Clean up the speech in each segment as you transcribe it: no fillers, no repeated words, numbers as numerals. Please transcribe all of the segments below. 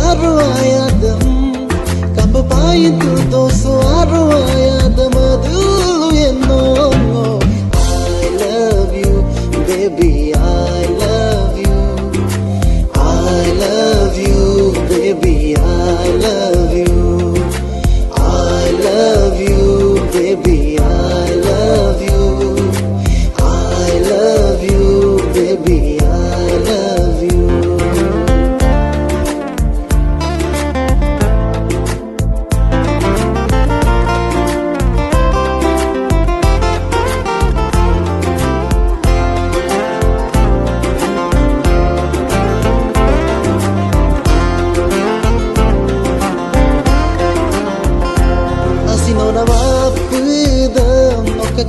aro ayadam kapapayin tu so aro ayadam adulu yenno I love you baby I love you baby I love you baby I love you baby I love you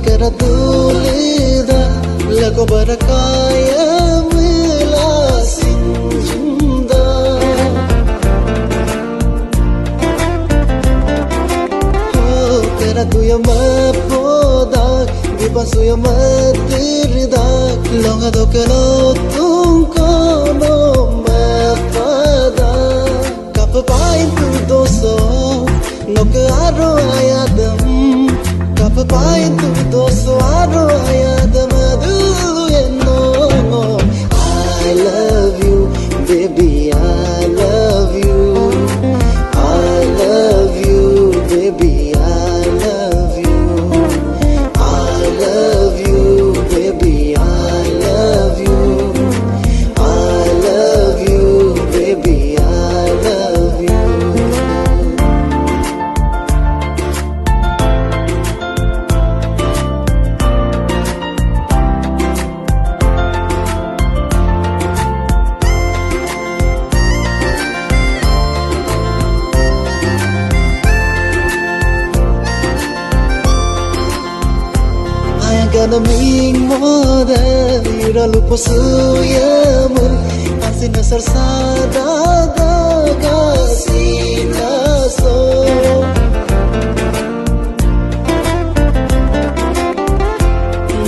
Kera dulida lago barakaya mila sinjunda oh kera tuya mapoda gibasu ya matirda longa do kelo tungko no mafada kapapain tu doso no ke aro ayadam kapapayin tu so aro ayadam adulu yenno I love you baby I love you baby I love you baby I love you baby I love you Ganaming moda ira lupa suyamu asina sarsada daga sinaso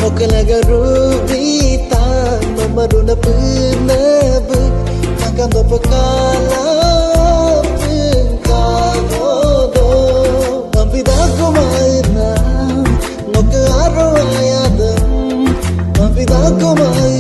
mokalaga rubita mamaruna punabu makando pakala pengkagodo mampidago maina no ke aro ayadam mampidago maina